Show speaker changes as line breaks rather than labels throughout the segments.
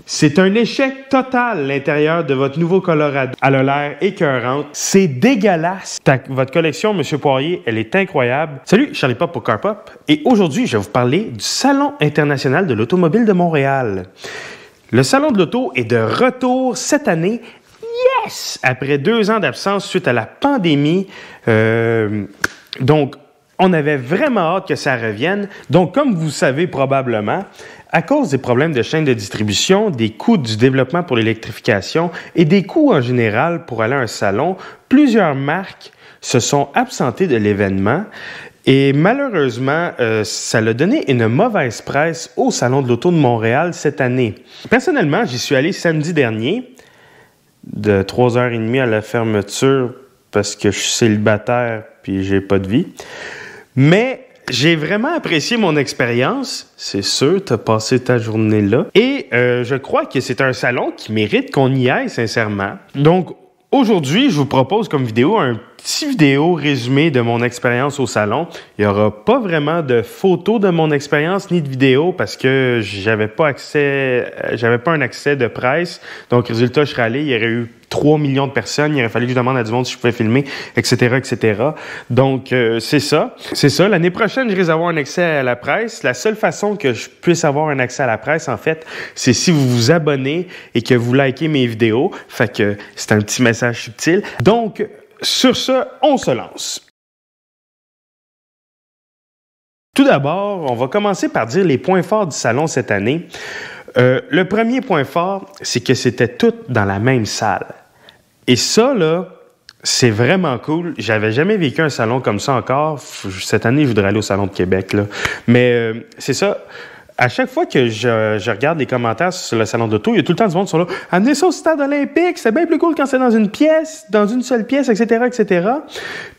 C'est un échec total, l'intérieur de votre nouveau Colorado. Elle a l'air écœurante. C'est dégueulasse. Votre collection, M. Poirier, elle est incroyable. Salut, Charlie Pop pour CarPop. Et aujourd'hui, je vais vous parler du Salon international de l'automobile de Montréal. Le Salon de l'auto est de retour cette année. Yes! Après 2 ans d'absence suite à la pandémie. Donc, on avait vraiment hâte que ça revienne. Donc, comme vous savez probablement, à cause des problèmes de chaîne de distribution, des coûts du développement pour l'électrification et des coûts en général pour aller à un salon, plusieurs marques se sont absentées de l'événement et malheureusement, ça a donné une mauvaise presse au Salon de l'Auto de Montréal cette année. Personnellement, j'y suis allé samedi dernier, de 3h30 à la fermeture parce que je suis célibataire puis j'ai pas de vie. Mais j'ai vraiment apprécié mon expérience. C'est sûr, tu as passé ta journée là. Et je crois que c'est un salon qui mérite qu'on y aille, sincèrement. Donc, aujourd'hui, je vous propose comme vidéo un petit vidéo résumé de mon expérience au salon. Il n'y aura pas vraiment de photos de mon expérience ni de vidéo parce que j'avais pas un accès de presse. Donc, résultat, je serais allé, il y aurait eu 3 millions de personnes, il aurait fallu que je demande à du monde si je pouvais filmer, etc., etc. Donc, c'est ça. C'est ça. L'année prochaine, je risque d'avoir un accès à la presse. La seule façon que je puisse avoir un accès à la presse, en fait, c'est si vous vous abonnez et que vous likez mes vidéos. Fait que c'est un petit message subtil. Donc, sur ce, on se lance. Tout d'abord, on va commencer par dire les points forts du salon cette année. Le premier point fort, c'est que c'était tout dans la même salle. Et ça, là, c'est vraiment cool. J'avais jamais vécu un salon comme ça encore. Cette année, je voudrais aller au Salon de Québec, là. Mais c'est ça. À chaque fois que je regarde les commentaires sur le Salon d'auto, il y a tout le temps du monde qui sont là. « Amenez ça au stade olympique, c'est bien plus cool quand c'est dans une pièce, dans une seule pièce, etc., etc. »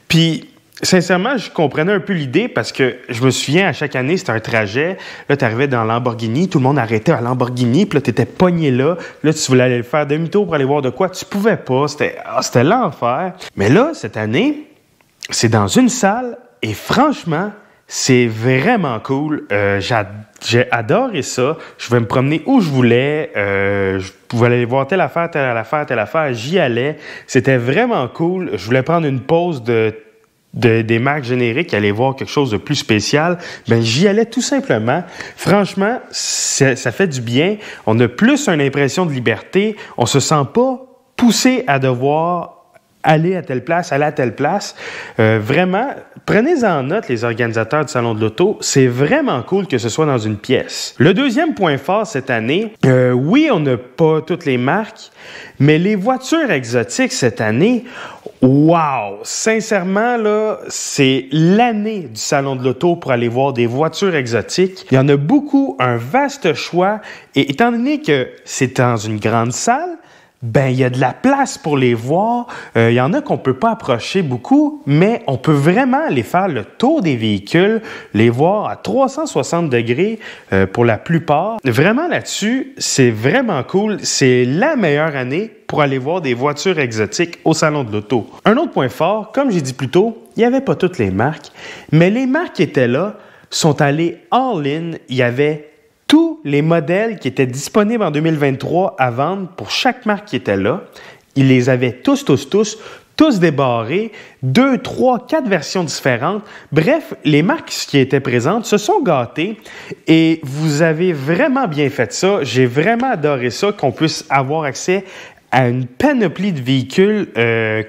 Puis, sincèrement, je comprenais un peu l'idée parce que je me souviens, à chaque année, c'était un trajet. Là, tu arrivais dans Lamborghini, tout le monde arrêtait à Lamborghini, puis là, tu étais pogné là. Là, tu voulais aller faire demi-tour pour aller voir de quoi. Tu pouvais pas. C'était l'enfer. Mais là, cette année, c'est dans une salle et franchement, c'est vraiment cool. J'ai adoré ça. Je vais me promener où je voulais. Je pouvais aller voir telle affaire, telle affaire, telle affaire. J'y allais. C'était vraiment cool. Je voulais prendre une pause des marques génériques, aller voir quelque chose de plus spécial. Ben j'y allais tout simplement. Franchement, ça fait du bien. On a plus une impression de liberté. On se sent pas poussé à devoir aller à telle place, aller à telle place. Vraiment, prenez-en note, les organisateurs du Salon de l'Auto. C'est vraiment cool que ce soit dans une pièce. Le deuxième point fort cette année, oui, on n'a pas toutes les marques, mais les voitures exotiques cette année, wow! Sincèrement, là, c'est l'année du Salon de l'Auto pour aller voir des voitures exotiques. Il y en a beaucoup, un vaste choix. Et étant donné que c'est dans une grande salle, ben, il y a de la place pour les voir. Il y en a qu'on peut pas approcher beaucoup, mais on peut vraiment aller faire le tour des véhicules, les voir à 360 degrés pour la plupart. Vraiment là-dessus, c'est vraiment cool. C'est la meilleure année pour aller voir des voitures exotiques au Salon de l'Auto. Un autre point fort, comme j'ai dit plus tôt, il n'y avait pas toutes les marques, mais les marques qui étaient là sont allées all-in. Il y avait tous les modèles qui étaient disponibles en 2023 à vendre pour chaque marque qui était là. Ils les avaient tous débarrés, 2, 3, 4 versions différentes. Bref, les marques qui étaient présentes se sont gâtées et vous avez vraiment bien fait ça. J'ai vraiment adoré ça, qu'on puisse avoir accès à une panoplie de véhicules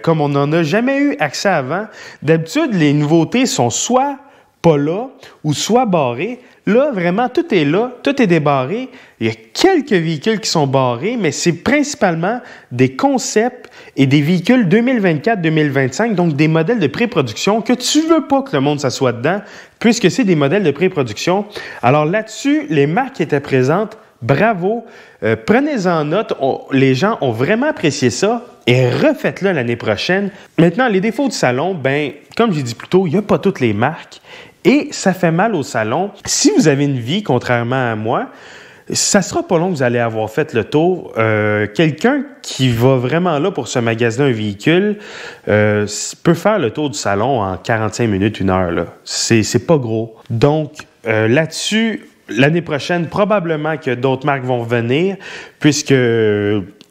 comme on n'en a jamais eu accès avant. D'habitude, les nouveautés sont soit pas là ou soit barrées. Là, vraiment, tout est là, tout est débarré. Il y a quelques véhicules qui sont barrés, mais c'est principalement des concepts et des véhicules 2024-2025, donc des modèles de pré-production que tu veux pas que le monde s'assoie dedans, puisque c'est des modèles de pré-production. Alors là-dessus, les marques qui étaient présentes, bravo, prenez-en note, les gens ont vraiment apprécié ça et refaites-le l'année prochaine. Maintenant, les défauts du salon, ben, comme j'ai dit plus tôt, il n'y a pas toutes les marques. Et ça fait mal au salon. Si vous avez une vie, contrairement à moi, ça sera pas long que vous allez avoir fait le tour. Quelqu'un qui va vraiment là pour se magasiner un véhicule peut faire le tour du salon en 45 minutes, 1 heure. Là. C'est pas gros. Donc, là-dessus, l'année prochaine, probablement que d'autres marques vont venir, puisque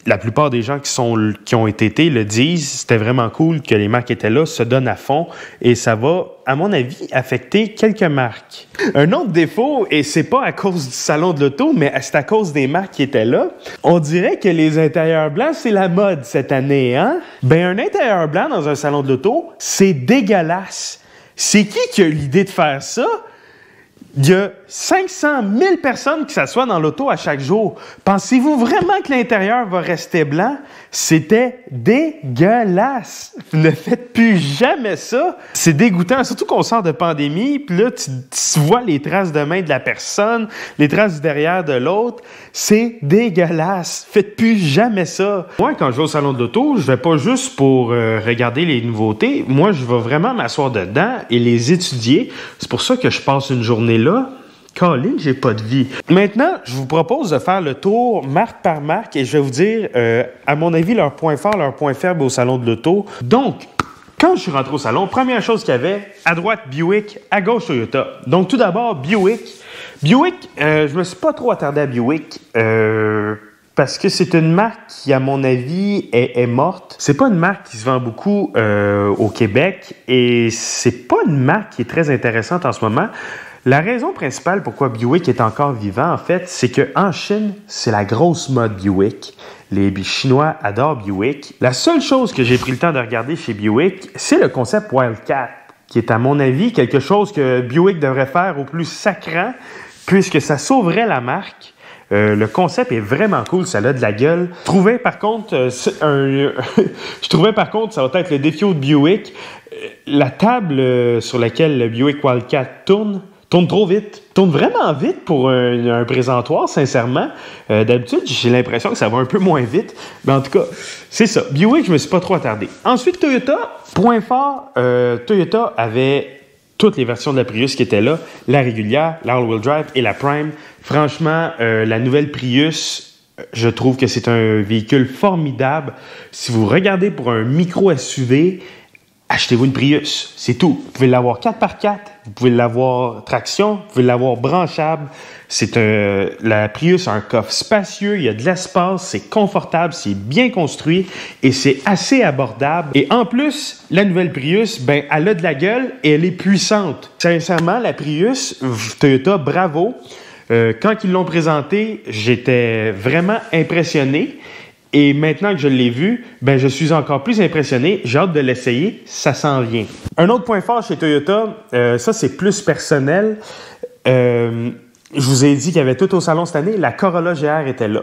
la plupart des gens qui ont été le disent. C'était vraiment cool que les marques étaient là, se donnent à fond, et ça va, à mon avis, affecter quelques marques. Un autre défaut, et c'est pas à cause du salon de l'auto, mais c'est à cause des marques qui étaient là, on dirait que les intérieurs blancs, c'est la mode cette année, hein? Ben, un intérieur blanc dans un salon de l'auto, c'est dégueulasse. C'est qui a eu l'idée de faire ça? Il y a 500 000 personnes qui s'assoient dans l'auto à chaque jour. Pensez-vous vraiment que l'intérieur va rester blanc? C'était dégueulasse. Ne faites plus jamais ça. C'est dégoûtant, surtout qu'on sort de pandémie, puis là, tu vois les traces de main de la personne, les traces du derrière de l'autre. C'est dégueulasse. Faites plus jamais ça. Moi, quand je vais au salon de l'auto, je vais pas juste pour regarder les nouveautés. Moi, je vais vraiment m'asseoir dedans et les étudier. C'est pour ça que je passe une journée là. Colin, j'ai pas de vie. Maintenant, je vous propose de faire le tour marque par marque et je vais vous dire, à mon avis, leurs points forts, leurs points faibles au salon de l'auto. Donc, quand je suis rentré au salon, première chose qu'il y avait, à droite, Buick, à gauche, Toyota. Donc, tout d'abord, Buick. Buick, je me suis pas trop attardé à Buick. Parce que c'est une marque qui, à mon avis, est morte. C'est pas une marque qui se vend beaucoup au Québec et c'est pas une marque qui est très intéressante en ce moment. La raison principale pourquoi Buick est encore vivant, en fait, c'est qu'en Chine, c'est la grosse mode Buick. Les Chinois adorent Buick. La seule chose que j'ai pris le temps de regarder chez Buick, c'est le concept Wildcat, qui est, à mon avis, quelque chose que Buick devrait faire au plus sacrant, puisque ça sauverait la marque. Le concept est vraiment cool, ça a de la gueule. Je trouvais par contre, ça va être le défi de Buick. La table sur laquelle le Buick Wildcat tourne trop vite. Tourne vraiment vite pour un présentoir, sincèrement. D'habitude, j'ai l'impression que ça va un peu moins vite. Mais en tout cas, c'est ça. Buick, je me suis pas trop attardé. Ensuite, Toyota. Point fort, Toyota avait toutes les versions de la Prius qui étaient là. La régulière, la all-wheel drive et la Prime. Franchement, la nouvelle Prius, je trouve que c'est un véhicule formidable. Si vous regardez pour un micro-SUV, achetez-vous une Prius, c'est tout. Vous pouvez l'avoir 4x4, vous pouvez l'avoir traction, vous pouvez l'avoir branchable. La Prius a un coffre spacieux, il y a de l'espace, c'est confortable, c'est bien construit et c'est assez abordable. Et en plus, la nouvelle Prius, ben, elle a de la gueule et elle est puissante. Sincèrement, la Prius, Toyota, bravo. Quand ils l'ont présentée, j'étais vraiment impressionné. Et maintenant que je l'ai vu, ben je suis encore plus impressionné. J'ai hâte de l'essayer. Ça s'en vient. Un autre point fort chez Toyota, ça c'est plus personnel. Je vous ai dit qu'il y avait tout au salon cette année. La Corolla GR était là.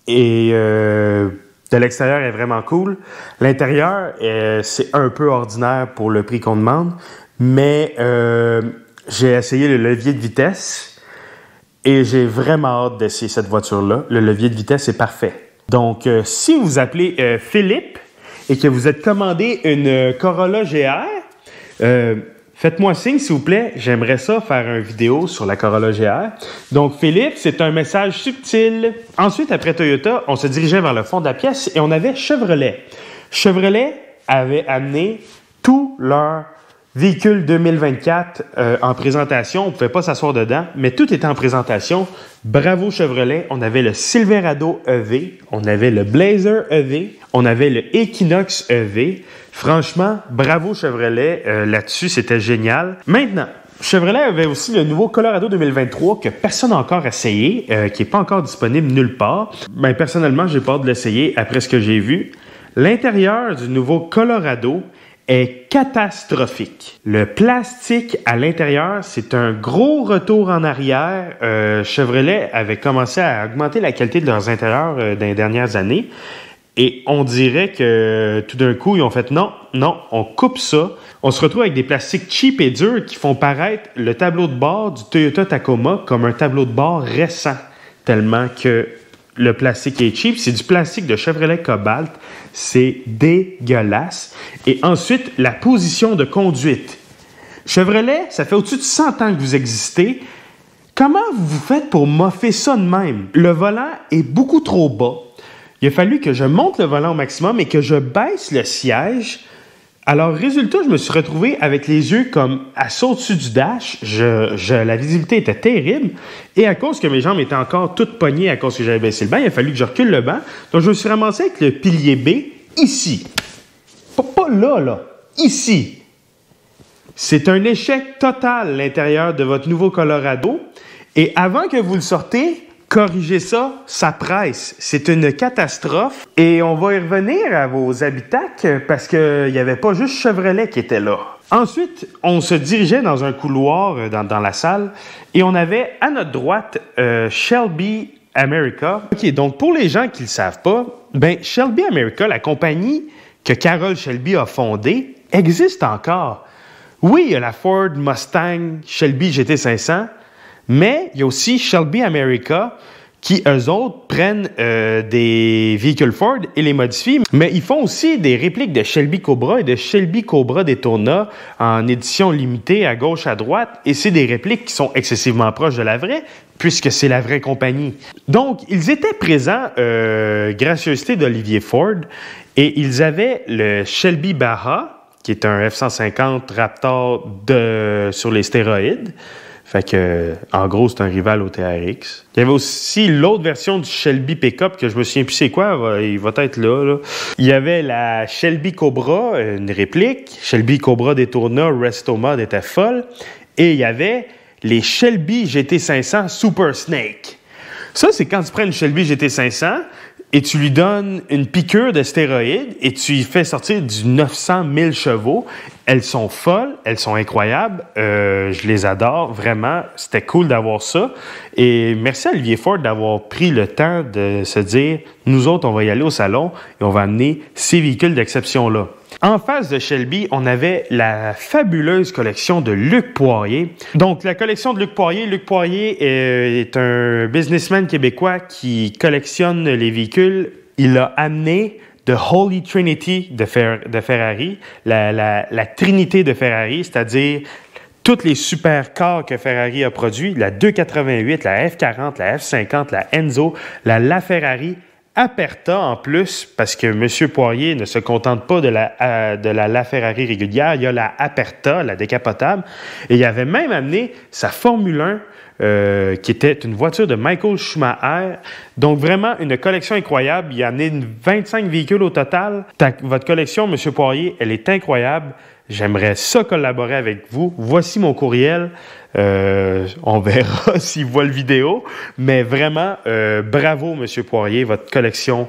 Et de l'extérieur, elle est vraiment cool. L'intérieur, c'est un peu ordinaire pour le prix qu'on demande. Mais j'ai essayé le levier de vitesse. Et j'ai vraiment hâte d'essayer cette voiture-là. Le levier de vitesse est parfait. Donc, si vous appelez Philippe et que vous êtes commandé une Corolla GR, faites-moi signe, s'il vous plaît. J'aimerais ça faire une vidéo sur la Corolla GR. Donc, Philippe, c'est un message subtil. Ensuite, après Toyota, on se dirigeait vers le fond de la pièce et on avait Chevrolet. Chevrolet avait amené tous leurs véhicules 2024 en présentation. On ne pouvait pas s'asseoir dedans, mais tout était en présentation. Bravo Chevrolet. On avait le Silverado EV, on avait le Blazer EV, on avait le Equinox EV. Franchement, bravo Chevrolet. Là-dessus, c'était génial. Maintenant, Chevrolet avait aussi le nouveau Colorado 2023 que personne n'a encore essayé, qui n'est pas encore disponible nulle part. Ben, personnellement, j'ai pas hâte de l'essayer après ce que j'ai vu. L'intérieur du nouveau Colorado est catastrophique. Le plastique à l'intérieur, c'est un gros retour en arrière. Chevrolet avait commencé à augmenter la qualité de leurs intérieurs dans les dernières années. Et on dirait que tout d'un coup, ils ont fait non, on coupe ça. On se retrouve avec des plastiques cheap et durs qui font paraître le tableau de bord du Toyota Tacoma comme un tableau de bord récent, tellement que le plastique est cheap. C'est du plastique de Chevrolet Cobalt. C'est dégueulasse. Et ensuite, la position de conduite. Chevrolet, ça fait au-dessus de 100 ans que vous existez. Comment vous faites pour moffer ça de même? Le volant est beaucoup trop bas. Il a fallu que je monte le volant au maximum et que je baisse le siège Alors, résultat, je me suis retrouvé avec les yeux comme à saut dessus du dash. La visibilité était terrible. Et à cause que mes jambes étaient encore toutes pognées à cause que j'avais baissé le banc, il a fallu que je recule le banc. Donc, je me suis ramassé avec le pilier B ici. Pas là. Ici. C'est un échec total, l'intérieur de votre nouveau Colorado. Et avant que vous le sortez, corrigez ça, ça presse. C'est une catastrophe. Et on va y revenir à vos habitacles parce qu'il n'y avait pas juste Chevrolet qui était là. Ensuite, on se dirigeait dans un couloir dans la salle et on avait à notre droite Shelby America. OK, donc pour les gens qui ne le savent pas, Shelby America, la compagnie que Carroll Shelby a fondée, existe encore. Oui, il y a la Ford Mustang Shelby GT500, mais il y a aussi Shelby America qui, eux autres, prennent des véhicules Ford et les modifient. Mais ils font aussi des répliques de Shelby Cobra et de Shelby Cobra Daytona en édition limitée à gauche, à droite. Et c'est des répliques qui sont excessivement proches de la vraie, puisque c'est la vraie compagnie. Donc, ils étaient présents, gracieuseté d'Olivier Ford, et ils avaient le Shelby Baja, qui est un F-150 Raptor sur les stéroïdes. Fait que, en gros, c'est un rival au TRX. Il y avait aussi l'autre version du Shelby Pickup que je me souviens plus c'est quoi, il va être là. Il y avait la Shelby Cobra, une réplique. Shelby Cobra Daytona, Resto Mod était folle. Et il y avait les Shelby GT500 Super Snake. Ça, c'est quand tu prends une Shelby GT500 et tu lui donnes une piqûre de stéroïdes et tu y fais sortir du 900 000 chevaux. Elles sont folles, elles sont incroyables. Je les adore, vraiment. C'était cool d'avoir ça. Et merci à Olivier Ford d'avoir pris le temps de se dire, nous autres, on va y aller au salon et on va amener ces véhicules d'exception-là. En face de Shelby, on avait la fabuleuse collection de Luc Poirier. Donc, la collection de Luc Poirier est un businessman québécois qui collectionne les véhicules. Il a amené The Holy Trinity de Ferrari, la Trinité de Ferrari, c'est-à-dire toutes les supercars que Ferrari a produits, la 288, la F40, la F50, la Enzo, la LaFerrari, Aperta en plus, parce que M. Poirier ne se contente pas de la LaFerrari régulière, il y a la Aperta, la décapotable, et il avait même amené sa Formule 1, qui était une voiture de Michael Schumacher. Donc vraiment une collection incroyable. Il a amené 25 véhicules au total. Votre collection, M. Poirier, elle est incroyable. J'aimerais ça collaborer avec vous. Voici mon courriel. On verra s'il voit le vidéo. Mais vraiment, bravo, M. Poirier. Votre collection,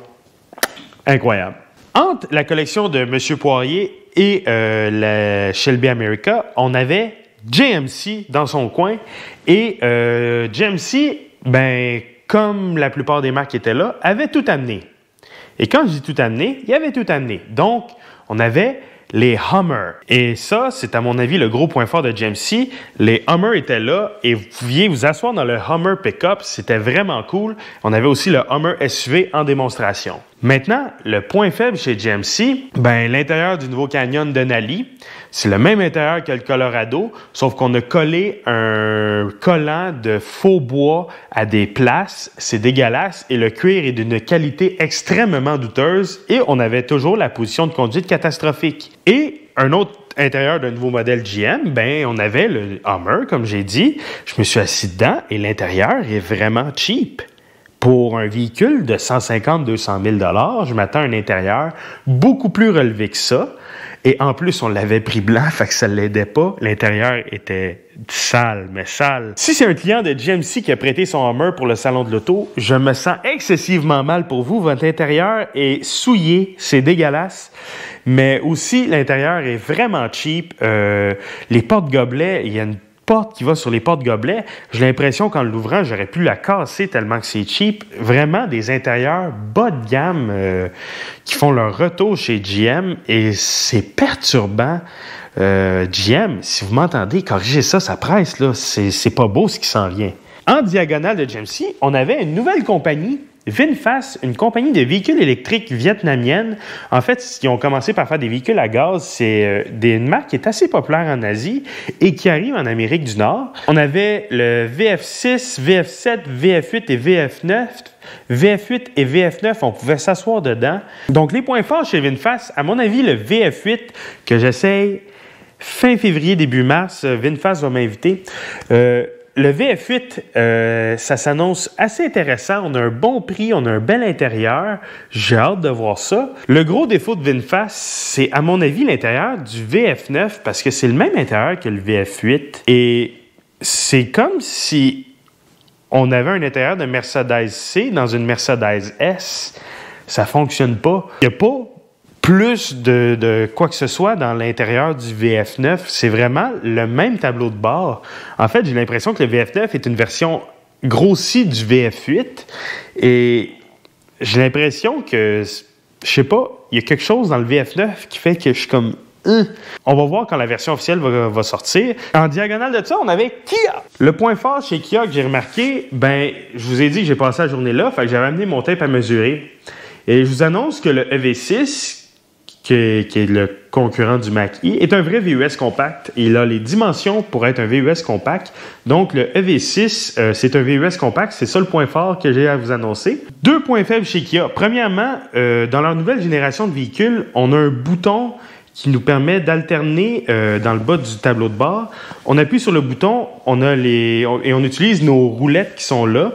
incroyable. Entre la collection de M. Poirier et la Shelby America, on avait GMC dans son coin. Et GMC, comme la plupart des marques qui étaient là, avait tout amené. Et quand je dis tout amené, il y avait tout amené. Donc, on avait les Hummer. Et ça, c'est à mon avis le gros point fort de GMC. Les Hummer étaient là et vous pouviez vous asseoir dans le Hummer Pickup. C'était vraiment cool. On avait aussi le Hummer SUV en démonstration. Maintenant, le point faible chez GMC, l'intérieur du nouveau Canyon Denali, c'est le même intérieur que le Colorado, sauf qu'on a collé un collant de faux bois à des places. C'est dégueulasse et le cuir est d'une qualité extrêmement douteuse et on avait toujours la position de conduite catastrophique. Et un autre intérieur d'un nouveau modèle GM, on avait le Hummer, comme j'ai dit. Je me suis assis dedans et l'intérieur est vraiment cheap. Pour un véhicule de 150-200 000 $, je m'attends à un intérieur beaucoup plus relevé que ça. Et en plus, on l'avait pris blanc, fait que ça ne l'aidait pas. L'intérieur était sale, mais sale. Si c'est un client de GMC qui a prêté son Hummer pour le salon de l'auto, je me sens excessivement mal pour vous. Votre intérieur est souillé, c'est dégueulasse. Mais aussi, l'intérieur est vraiment cheap. Les portes-gobelets, il y a une porte qui va sur les portes-gobelets. J'ai l'impression qu'en l'ouvrant, j'aurais pu la casser tellement que c'est cheap. Vraiment des intérieurs bas de gamme qui font leur retour chez GM et c'est perturbant. GM, si vous m'entendez, corrigez ça, ça presse, là. C'est pas beau ce qui s'en vient. En diagonale de GMC, on avait une nouvelle compagnie VinFast, une compagnie de véhicules électriques vietnamienne. En fait, ils ont commencé par faire des véhicules à gaz. C'est une marque qui est assez populaire en Asie et qui arrive en Amérique du Nord. On avait le VF6, VF7, VF8 et VF9. VF8 et VF9, on pouvait s'asseoir dedans. Donc, les points forts chez VinFast, à mon avis, le VF8 que j'essaye fin février, début mars, VinFast va m'inviter. Le VF8, ça s'annonce assez intéressant. On a un bon prix, on a un bel intérieur. J'ai hâte de voir ça. Le gros défaut de VinFast, c'est à mon avis l'intérieur du VF9 parce que c'est le même intérieur que le VF8. Et c'est comme si on avait un intérieur de Mercedes-C dans une Mercedes S. Ça fonctionne pas. Il n'y a pas plus de quoi que ce soit dans l'intérieur du VF9. C'est vraiment le même tableau de bord. En fait, j'ai l'impression que le VF9 est une version grossie du VF8. Et j'ai l'impression que, je sais pas, il y a quelque chose dans le VF9 qui fait que je suis comme... On va voir quand la version officielle va sortir. En diagonale de ça, on avait Kia. Le point fort chez Kia que j'ai remarqué, je vous ai dit que j'ai passé la journée là, fait que j'avais amené mon tape à mesurer. Et je vous annonce que le EV6, qui est le concurrent du Mach-E, est un vrai VUS compact. Il a les dimensions pour être un VUS compact. Donc, le EV6, c'est un VUS compact. C'est ça le point fort que j'ai à vous annoncer. 2 points faibles chez Kia. Premièrement, dans leur nouvelle génération de véhicules, on a un bouton qui nous permet d'alterner dans le bas du tableau de bord. On appuie sur le bouton, et on utilise nos roulettes qui sont là.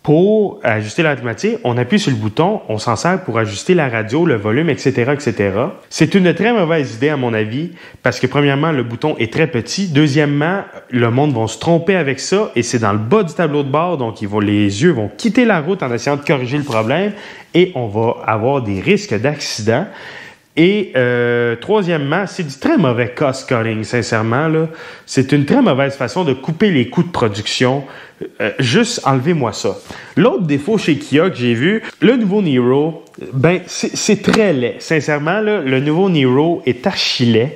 Pour ajuster la climatisation, on appuie sur le bouton, on s'en sert pour ajuster la radio, le volume, etc., etc. C'est une très mauvaise idée, à mon avis, parce que premièrement, le bouton est très petit. Deuxièmement, le monde va se tromper avec ça et c'est dans le bas du tableau de bord, donc les yeux vont quitter la route en essayant de corriger le problème et on va avoir des risques d'accident. Et troisièmement, c'est du très mauvais cost-cutting, sincèrement. Là. C'est une très mauvaise façon de couper les coûts de production. Juste enlevez-moi ça. L'autre défaut chez Kia que j'ai vu, le nouveau Niro, c'est très laid. Sincèrement, là, le nouveau Niro est archi laid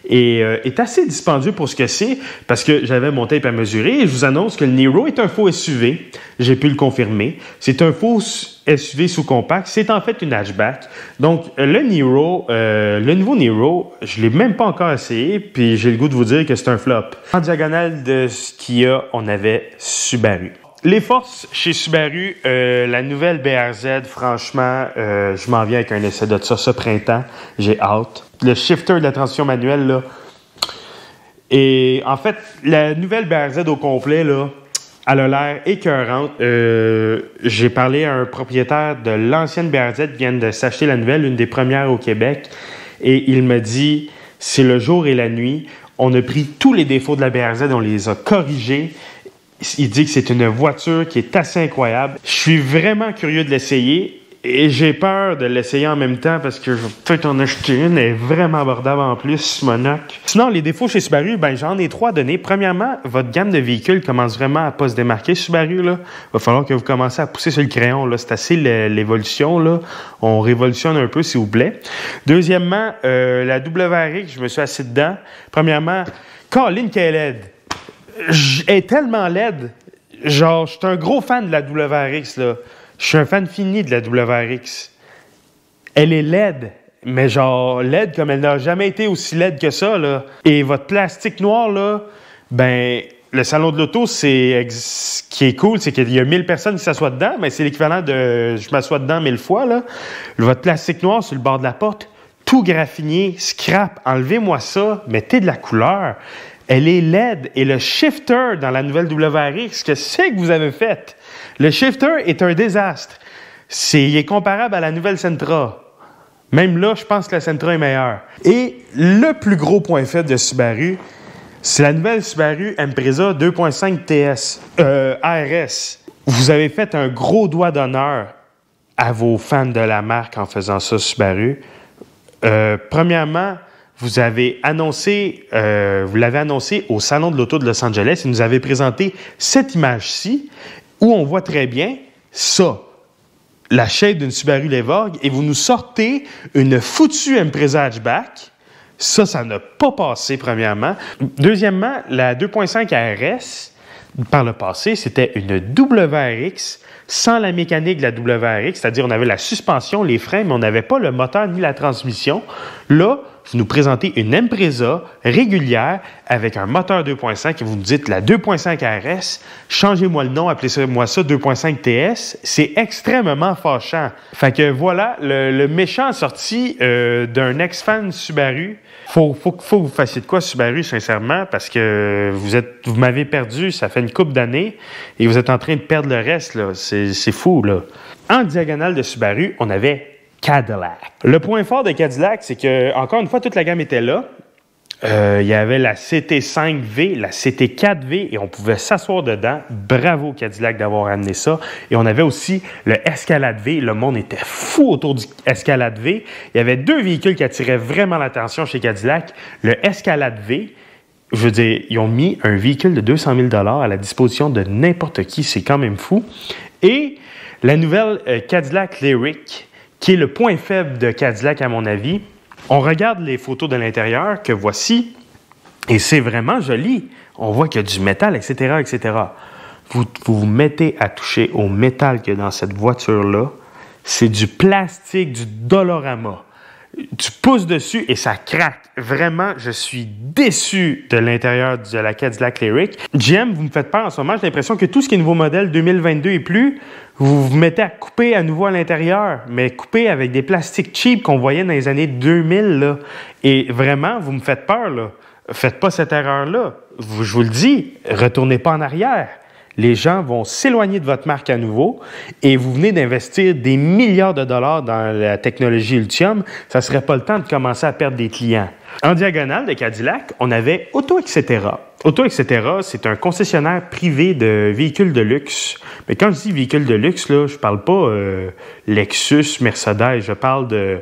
et est assez dispendieux pour ce que c'est parce que j'avais mon tape à mesurer et je vous annonce que le Niro est un faux SUV. J'ai pu le confirmer. C'est un faux SUV sous-compact. C'est en fait une hatchback. Donc, le nouveau Niro, je ne l'ai même pas encore essayé puis j'ai le goût de vous dire que c'est un flop. En diagonale de ce qu'il y a, on avait Subaru. Les forces chez Subaru, la nouvelle BRZ, franchement, je m'en viens avec un essai de ça ce printemps. J'ai hâte. Le shifter de la transition manuelle, là. Et en fait, la nouvelle BRZ au complet, là, elle a l'air écœurante. J'ai parlé à un propriétaire de l'ancienne BRZ qui vient de s'acheter la nouvelle, une des premières au Québec. Et il me dit, c'est le jour et la nuit. On a pris tous les défauts de la BRZ, on les a corrigés. Il dit que c'est une voiture qui est assez incroyable. Je suis vraiment curieux de l'essayer et j'ai peur de l'essayer en même temps parce que je vais peut-être en acheter une. Elle est vraiment abordable en plus, Monac. Sinon, les défauts chez Subaru, j'en ai 3 à donner. Premièrement, votre gamme de véhicules commence vraiment à ne pas se démarquer. Subaru, là, il va falloir que vous commencez à pousser sur le crayon. Là. C'est assez l'évolution. Là. On révolutionne un peu, s'il vous plaît. Deuxièmement, la WRX, je me suis assis dedans. Premièrement, Colin qui est laide. Elle est tellement laide. Genre, je suis un gros fan de la WRX, là. Je suis un fan fini de la WRX. Elle est laide, mais genre laide comme elle n'a jamais été aussi laide que ça, là. Et votre plastique noir, là, le salon de l'auto, ce qui est cool, c'est qu'il y a 1000 personnes qui s'assoient dedans, mais c'est l'équivalent de je m'assois dedans 1000 fois, là. Votre plastique noir sur le bord de la porte, tout graffiné, scrap, enlevez-moi ça, mettez de la couleur. Elle est laide. Et le shifter dans la nouvelle WRX, que c'est que vous avez fait? Le shifter est un désastre. Il est comparable à la nouvelle Sentra. Même là, je pense que la Sentra est meilleure. Et le plus gros point faible de Subaru, c'est la nouvelle Subaru Impreza 2.5 TS, ARS. Vous avez fait un gros doigt d'honneur à vos fans de la marque en faisant ça, Subaru. Premièrement, vous l'avez annoncé au Salon de l'Auto de Los Angeles et nous avez présenté cette image-ci où on voit très bien ça, la shape d'une Subaru Levorg, et vous nous sortez une foutue Impreza hatchback. Ça n'a pas passé, premièrement. Deuxièmement, la 2.5 RS, par le passé, c'était une WRX sans la mécanique de la WRX, c'est-à-dire on avait la suspension, les freins, mais on n'avait pas le moteur ni la transmission. Là, vous nous présentez une Impreza régulière avec un moteur 2.5 et vous nous dites la 2.5 RS, changez-moi le nom, appelez-moi ça 2.5 TS. C'est extrêmement fâchant. Fait que voilà, le méchant sorti d'un ex-fan Subaru. Faut que vous fassiez de quoi Subaru, sincèrement, parce que vous m'avez perdu, ça fait une couple d'années, et vous êtes en train de perdre le reste, là. C'est fou, là. En diagonale de Subaru, on avait Cadillac. Le point fort de Cadillac, c'est que, encore une fois, toute la gamme était là. Il y avait la CT5V, la CT4V, et on pouvait s'asseoir dedans. Bravo Cadillac d'avoir amené ça. Et on avait aussi le Escalade V. Le monde était fou autour du Escalade V. Il y avait deux véhicules qui attiraient vraiment l'attention chez Cadillac. Le Escalade V, je veux dire, ils ont mis un véhicule de 200 000 $ à la disposition de n'importe qui. C'est quand même fou. Et la nouvelle Cadillac Lyriq, qui est le point faible de Cadillac à mon avis. On regarde les photos de l'intérieur que voici, et c'est vraiment joli. On voit qu'il y a du métal, etc., etc. Vous vous mettez à toucher au métal qu'il y a dans cette voiture-là. C'est du plastique, du Dolorama. Tu pousses dessus et ça craque. Vraiment, je suis déçu de l'intérieur de la Cadillac Lyriq. GM, vous me faites peur en ce moment. J'ai l'impression que tout ce qui est nouveau modèle 2022 et plus, vous vous mettez à couper à nouveau à l'intérieur, mais couper avec des plastiques cheap qu'on voyait dans les années 2000. Là. Et vraiment, vous me faites peur. Là. Faites pas cette erreur-là. Je vous le dis, retournez pas en arrière. Les gens vont s'éloigner de votre marque à nouveau et vous venez d'investir des milliards de dollars dans la technologie Ultium. Ça ne serait pas le temps de commencer à perdre des clients. En diagonale de Cadillac, on avait Auto Etc. Auto Etc., c'est un concessionnaire privé de véhicules de luxe. Mais quand je dis véhicules de luxe, là, je ne parle pas Lexus, Mercedes, je parle de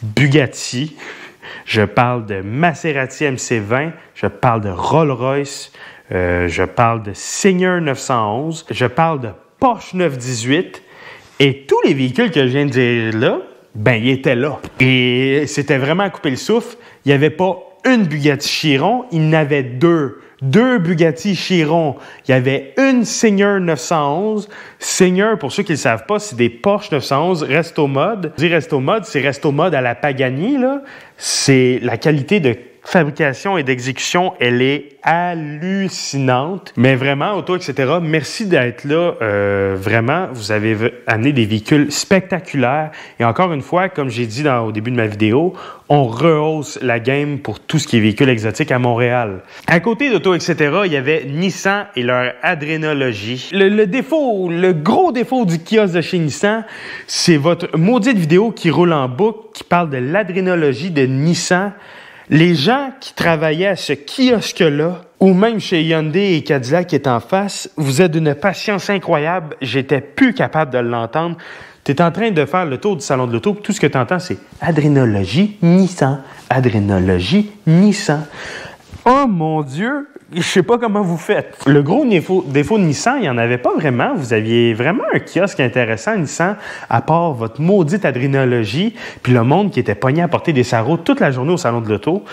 Bugatti, je parle de Maserati MC20, je parle de Rolls-Royce, je parle de Seigneur 911, je parle de Porsche 918 et tous les véhicules que je viens de dire là, ben ils étaient là. Et c'était vraiment à couper le souffle. Il n'y avait pas une Bugatti Chiron, il y en avait deux. Deux Bugatti Chiron. Il y avait une Seigneur 911. Seigneur, pour ceux qui ne le savent pas, c'est des Porsche 911 Resto Mode. Je dis Resto Mode, c'est Resto Mode à la Pagani, là. C'est la qualité de fabrication et d'exécution, elle est hallucinante. Mais vraiment, Auto, etc., merci d'être là. Vraiment, vous avez amené des véhicules spectaculaires. Et encore une fois, comme j'ai dit au début de ma vidéo, on rehausse la game pour tout ce qui est véhicules exotiques à Montréal. À côté d'Auto, etc., il y avait Nissan et leur Adrénologie. Le gros défaut du kiosque de chez Nissan, c'est votre maudite vidéo qui roule en boucle, qui parle de l'Adrénologie de Nissan. Les gens qui travaillaient à ce kiosque-là, ou même chez Hyundai et Cadillac qui est en face, vous êtes d'une patience incroyable. J'étais plus capable de l'entendre. Tu es en train de faire le tour du salon de l'auto, tout ce que tu entends, c'est Adrénologie Nissan. Adrénologie Nissan. Oh mon Dieu! Je sais pas comment vous faites. Le gros défaut de Nissan, il n'y en avait pas vraiment. Vous aviez vraiment un kiosque intéressant, Nissan, à part votre maudite Adrénologie, puis le monde qui était pogné à porter des sarraux toute la journée au salon de l'auto.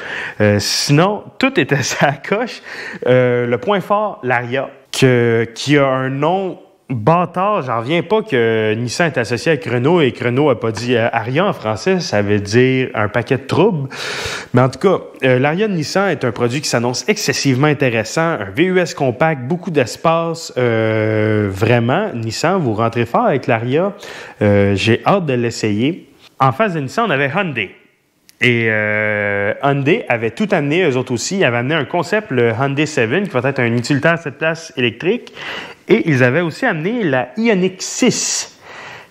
Sinon, tout était à la coche. Le point fort, l'Aria, qui a un nom bâtard, j'en reviens pas que Nissan est associé avec Renault et que Renault n'a pas dit Aria en français, ça veut dire un paquet de troubles. Mais en tout cas, l'Aria de Nissan est un produit qui s'annonce excessivement intéressant, un VUS compact, beaucoup d'espace, vraiment, Nissan, vous rentrez fort avec l'Aria, j'ai hâte de l'essayer. En face de Nissan, on avait Hyundai. Et Hyundai avait tout amené, eux autres aussi. Ils avaient amené un concept, le Hyundai 7, qui va être un utilitaire 7 places électrique. Et ils avaient aussi amené la Ioniq 6,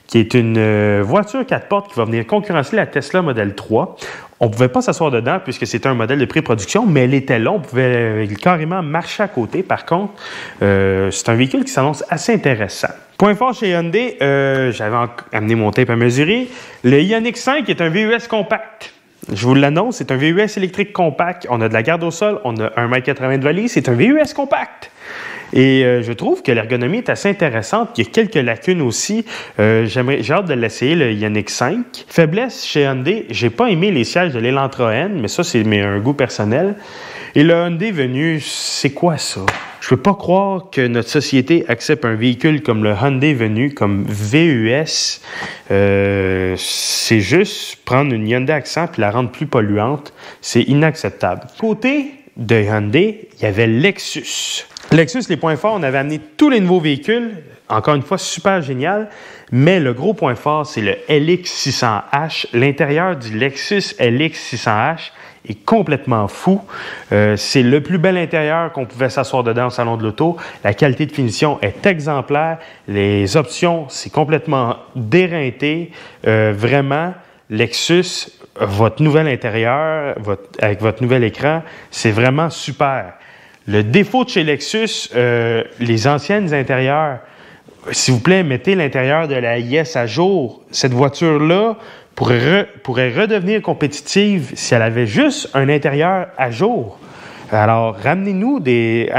qui est une voiture 4 portes qui va venir concurrencer la Tesla Model 3. On ne pouvait pas s'asseoir dedans puisque c'était un modèle de pré-production, mais elle était là. On pouvait carrément marcher à côté. Par contre, c'est un véhicule qui s'annonce assez intéressant. Point fort chez Hyundai, j'avais amené mon tape à mesurer. Le Ioniq 5 est un VUS compact. Je vous l'annonce, c'est un VUS électrique compact. On a de la garde au sol, on a 1,80 m de valise. C'est un VUS compact. Et je trouve que l'ergonomie est assez intéressante. Il y a quelques lacunes aussi. J'ai hâte de l'essayer, le Ioniq 5. Faiblesse chez Hyundai, j'ai pas aimé les sièges de l'Elantra N, mais ça, c'est un goût personnel. Et le Hyundai Venue, c'est quoi ça? Je peux pas croire que notre société accepte un véhicule comme le Hyundai Venue, comme VUS. C'est juste prendre une Hyundai Accent puis la rendre plus polluante. C'est inacceptable. Côté de Hyundai, il y avait Lexus. Lexus, les points forts, on avait amené tous les nouveaux véhicules. Encore une fois, super génial. Mais le gros point fort, c'est le LX600H. L'intérieur du Lexus LX600H est complètement fou. C'est le plus bel intérieur qu'on pouvait s'asseoir dedans au salon de l'auto. La qualité de finition est exemplaire. Les options, c'est complètement déreinté. Vraiment, Lexus, votre nouvel intérieur, avec votre nouvel écran, c'est vraiment super. Le défaut de chez Lexus, les anciennes intérieurs, s'il vous plaît, mettez l'intérieur de la IS à jour. Cette voiture-là pourrait redevenir compétitive si elle avait juste un intérieur à jour. Alors, amenez-nous des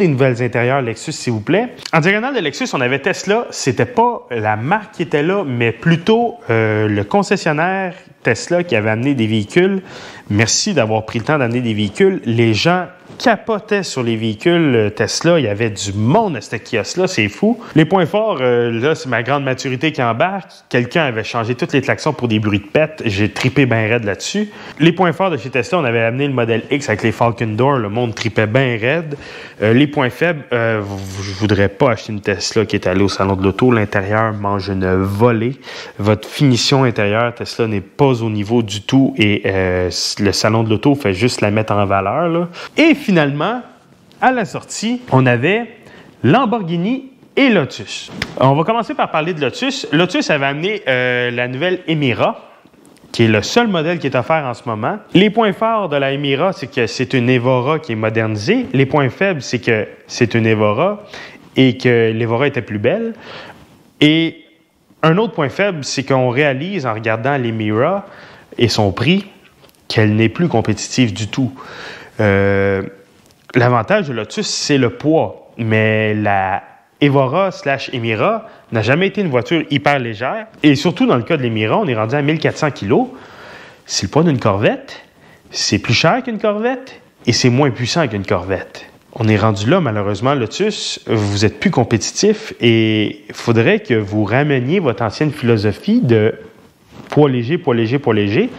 nouvelles intérieurs Lexus, s'il vous plaît. En diagonale de Lexus, on avait Tesla. C'était pas la marque qui était là, mais plutôt le concessionnaire Tesla qui avait amené des véhicules. Merci d'avoir pris le temps d'amener des véhicules. Les gens capotaient sur les véhicules Tesla. Il y avait du monde à ce kiosque-là. C'est fou. Les points forts, là, c'est ma grande maturité qui embarque. Quelqu'un avait changé toutes les klaxons pour des bruits de pète. J'ai trippé bien raide là-dessus. Les points forts de chez Tesla, on avait amené le modèle X avec les Falcon Door. Le monde tripait bien raide. Les points faibles, je voudrais pas acheter une Tesla qui est allée au salon de l'auto. L'intérieur mange une volée. Votre finition intérieure, Tesla, n'est pas au niveau du tout et le salon de l'auto fait juste la mettre en valeur, là. Et finalement, à la sortie, on avait Lamborghini et Lotus. On va commencer par parler de Lotus. Lotus avait amené la nouvelle Emira, qui est le seul modèle qui est offert en ce moment. Les points forts de la Emira, c'est que c'est une Evora qui est modernisée. Les points faibles, c'est que c'est une Evora et que l'Evora était plus belle. Et un autre point faible, c'est qu'on réalise en regardant l'Emira et son prix qu'elle n'est plus compétitive du tout. L'avantage de Lotus, c'est le poids, mais la Evora / Emira n'a jamais été une voiture hyper légère. Et surtout, dans le cas de l'Emira, on est rendu à 1400 kg. C'est le poids d'une Corvette, c'est plus cher qu'une Corvette et c'est moins puissant qu'une Corvette. On est rendu là, malheureusement, Lotus, vous êtes plus compétitif et il faudrait que vous rameniez votre ancienne philosophie de poids léger, poids léger, poids léger.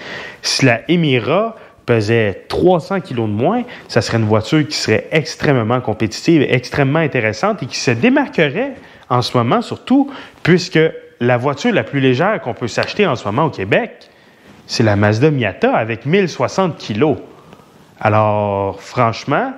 Si la Emira pesait 300 kg de moins, ça serait une voiture qui serait extrêmement compétitive, extrêmement intéressante et qui se démarquerait en ce moment, surtout, puisque la voiture la plus légère qu'on peut s'acheter en ce moment au Québec, c'est la Mazda Miata avec 1060 kg. Alors, franchement,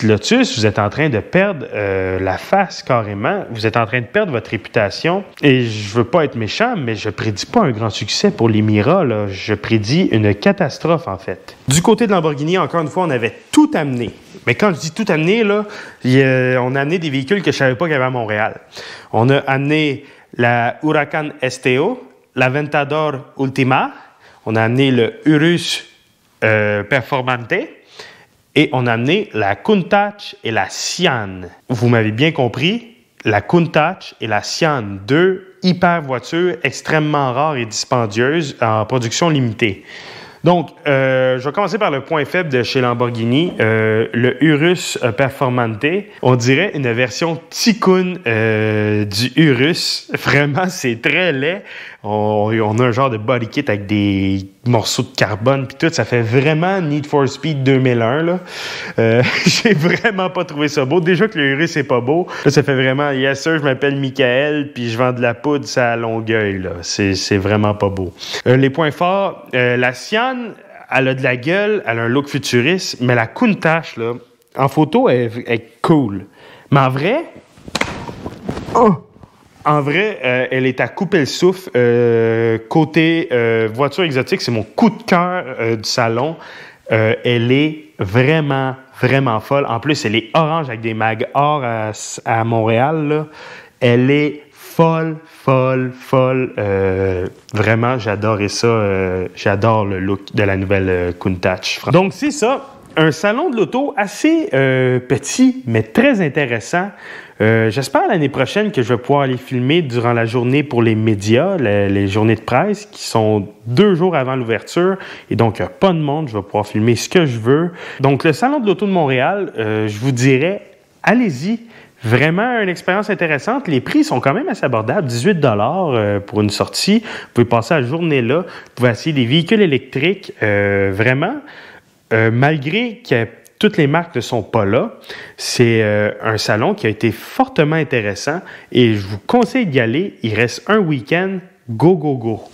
Lotus, vous êtes en train de perdre la face carrément. Vous êtes en train de perdre votre réputation. Et je veux pas être méchant, mais je prédis pas un grand succès pour l'Emira, là. Je prédis une catastrophe, en fait. Du côté de Lamborghini, encore une fois, on avait tout amené. Mais quand je dis tout amené, là, on a amené des véhicules que je savais pas qu'il y avait à Montréal. On a amené la Huracan STO, la Ventador Ultima, on a amené le Urus Performante, et on a amené la Countach et la Sian. Vous m'avez bien compris, la Countach et la Sian, deux hyper voitures extrêmement rares et dispendieuses en production limitée. Donc, je vais commencer par le point faible de chez Lamborghini, le Urus Performante. On dirait une version Ticoun du Urus. Vraiment, c'est très laid. On a un genre de body kit avec des morceaux de carbone puis tout. Ça fait vraiment Need for Speed 2001, là. J'ai vraiment pas trouvé ça beau. Déjà que le Urus est pas beau. Là, ça fait vraiment « Yes sir, je m'appelle Michael puis je vends de la poudre, ça à Longueuil, là. » C'est vraiment pas beau. Les points forts, la Sian, elle a de la gueule, elle a un look futuriste, mais la Countach, là, en photo, elle est cool. Mais en vrai... elle est à couper le souffle. Côté voiture exotique, c'est mon coup de cœur du salon. Elle est vraiment, vraiment folle. En plus, elle est orange avec des mags or à Montréal, là. Elle est folle. Vraiment, j'adorais ça. J'adore le look de la nouvelle Countach. Donc, c'est ça. Un salon de l'auto assez petit, mais très intéressant. J'espère l'année prochaine que je vais pouvoir aller filmer durant la journée pour les médias, les journées de presse, qui sont 2 jours avant l'ouverture. Et donc, il n'y a pas de monde. Je vais pouvoir filmer ce que je veux. Donc, le salon de l'auto de Montréal, je vous dirais, allez-y. Vraiment une expérience intéressante. Les prix sont quand même assez abordables. 18 $ pour une sortie. Vous pouvez passer la journée là. Vous pouvez essayer des véhicules électriques. Vraiment, malgré que toutes les marques ne sont pas là, c'est un salon qui a été fortement intéressant et je vous conseille d'y aller. Il reste un week-end. Go!